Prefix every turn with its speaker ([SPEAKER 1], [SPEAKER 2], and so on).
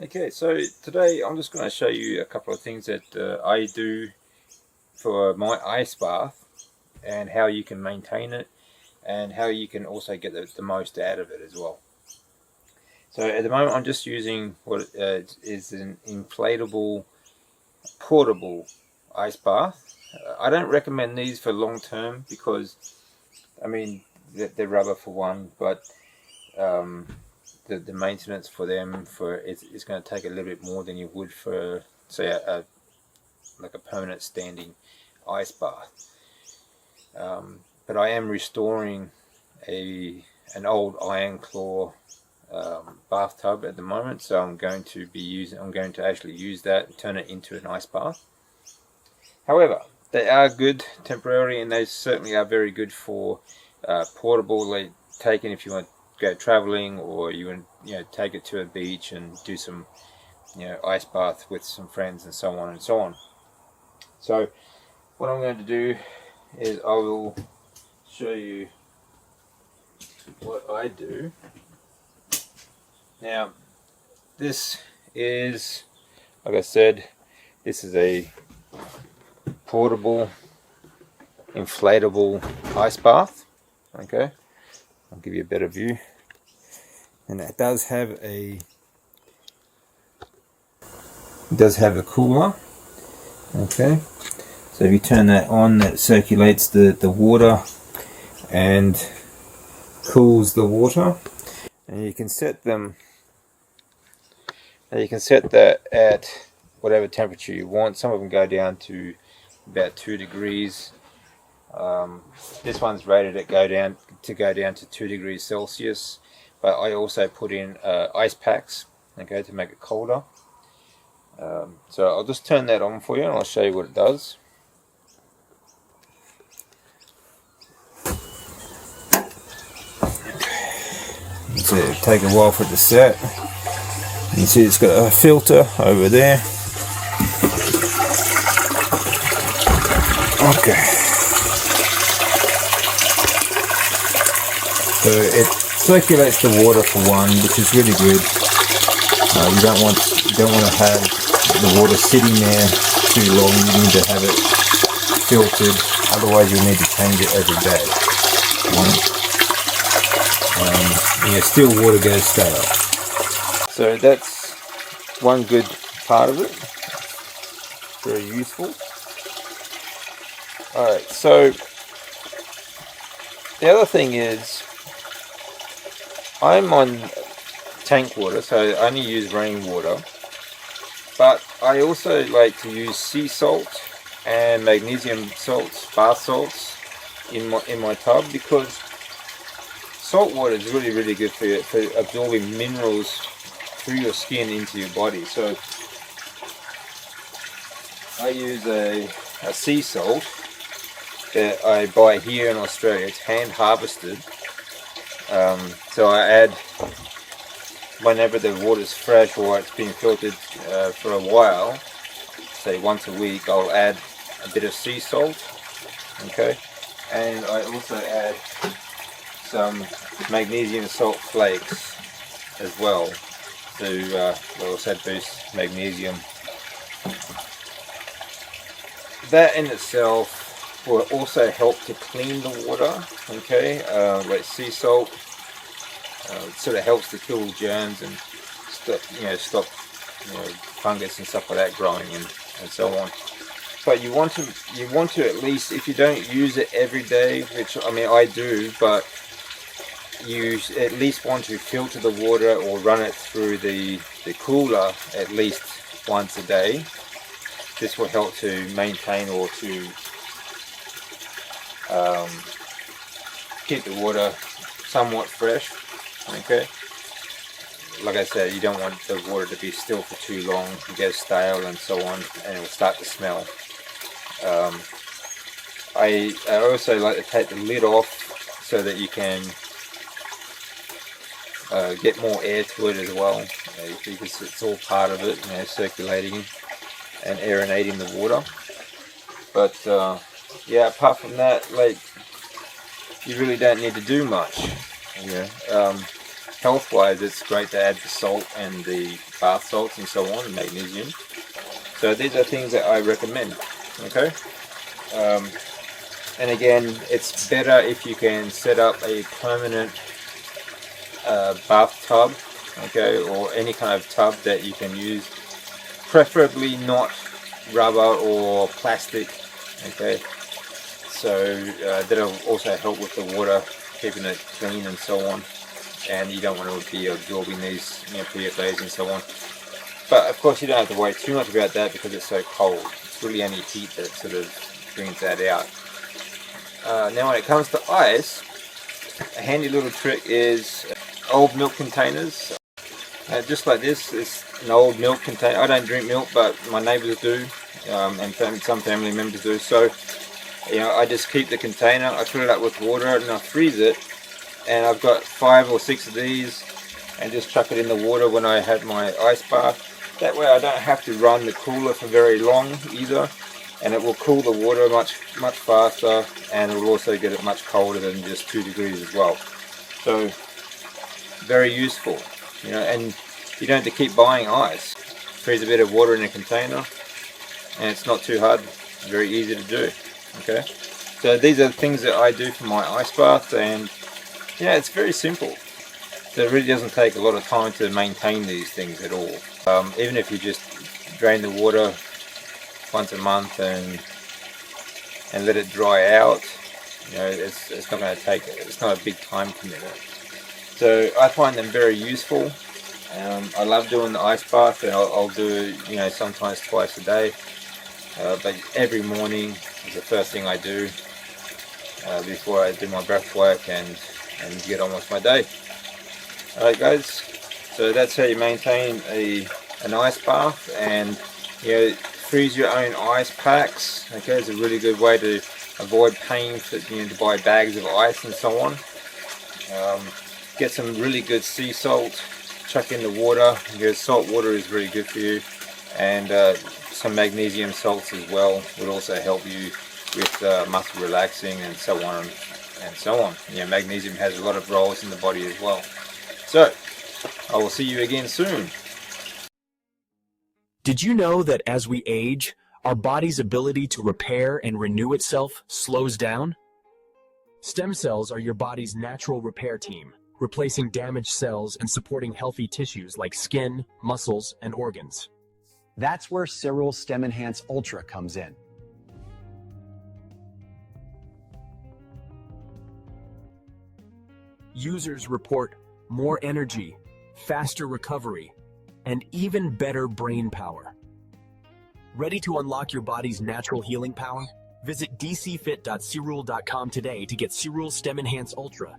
[SPEAKER 1] Okay, so today I'm just going to show you a couple of things that I do for my ice bath and how you can maintain it and how you can also get the most out of it as well. So at the moment I'm just using what is an inflatable portable ice bath. I don't recommend these for long term because I mean they're rubber for one, but the maintenance for them it's going to take a little bit more than you would for say like a permanent standing ice bath. But I am restoring an old Iron Claw bathtub at the moment, so I'm going to actually use that and turn it into an ice bath. However, they are good temporarily, and they certainly are very good for portable, like taking if you want to go traveling, or you want take it to a beach and do some ice bath with some friends and so on and so on. So what I'm going to do is I will show you what I do. Now this is, like I said, this is a portable inflatable ice bath. Okay, I'll give you a better view, and it does have a cooler. Okay, so if you turn that on, that circulates the water and cools the water, and you can set them. And you can set that at whatever temperature you want. Some of them go down to about 2 degrees. This one's rated to go down to 2 degrees Celsius, but I also put in ice packs, okay, to make it colder. So I'll just turn that on for you and I'll show you what it does. So it'll take a while for it to set. You can see it's got a filter over there. Okay. So it circulates the water for one, which is really good. You don't want to have the water sitting there too long. You need to have it filtered, otherwise you'll need to change it every day. Still water goes stale. So that's one good part of it. Very useful. Alright, so the other thing is I'm on tank water, so I only use rainwater, but I also like to use sea salt and magnesium salts, bath salts in my tub, because salt water is really good for absorbing minerals through your skin into your body. So I use a sea salt that I buy here in Australia. It's hand harvested. So I add, whenever the water's fresh or it's been filtered for a while, say once a week, I'll add a bit of sea salt. Okay, and I also add some magnesium salt flakes as well to also boost magnesium. That in itself will also help to clean the water. Okay, like sea salt sort of helps to kill germs and stop fungus and stuff like that growing and so on. But you want to at least, if you don't use it every day, which I mean I do, but you at least want to filter the water or run it through the cooler at least once a day. This will help to maintain or to keep the water somewhat fresh. Okay, like I said, you don't want the water to be still for too long, you get stale and so on, and it will start to smell. I also like to take the lid off so that you can get more air to it as well, because it's all part of it, circulating and aerating the water. But yeah, apart from that, like, you really don't need to do much. Health-wise, it's great to add the salt and the bath salts and so on, magnesium. So these are things that I recommend. Okay. And again, it's better if you can set up a permanent bathtub, okay, or any kind of tub that you can use, preferably not rubber or plastic, okay. So that'll also help with the water, keeping it clean and so on. And you don't want to be absorbing these, PFAs and so on. But of course, you don't have to worry too much about that because it's so cold. It's really only heat that sort of brings that out. Now, when it comes to ice, a handy little trick is old milk containers. Just like this, it's an old milk container. I don't drink milk, but my neighbours do, and some family members do. So, I just keep the container, I fill it up with water, and I freeze it. And I've got 5 or 6 of these, and just chuck it in the water when I have my ice bath. That way I don't have to run the cooler for very long either, and it will cool the water much faster, and it will also get it much colder than just 2 degrees as well. So very useful, and you don't have to keep buying ice. Freeze a bit of water in a container, and it's not too hard, very easy to do. Okay, so these are the things that I do for my ice bath, and it's very simple. So it really doesn't take a lot of time to maintain these things at all. Even if you just drain the water once a month and let it dry out, it's not going to take, it's not a big time commitment. So I find them very useful. I love doing the ice bath, and I'll do sometimes twice a day. But every morning is the first thing I do before I do my breath work and get on with my day. Alright guys, so that's how you maintain an ice bath, and freeze your own ice packs. Okay, it's a really good way to avoid paying for to buy bags of ice and so on. Get some really good sea salt, chuck in the water, because salt water is really good for you, and some magnesium salts as well would also help you with muscle relaxing and so on and so on. Magnesium has a lot of roles in the body as well. So, I will see you again soon.
[SPEAKER 2] Did you know that as we age, our body's ability to repair and renew itself slows down? Stem cells are your body's natural repair team, replacing damaged cells and supporting healthy tissues like skin, muscles, and organs.
[SPEAKER 3] That's where Cyril Stem Enhance Ultra comes in.
[SPEAKER 2] Users report more energy, faster recovery, and even better brain power. Ready to unlock your body's natural healing power? Visit dcfit.cyril.com today to get Cyril Stem Enhance Ultra.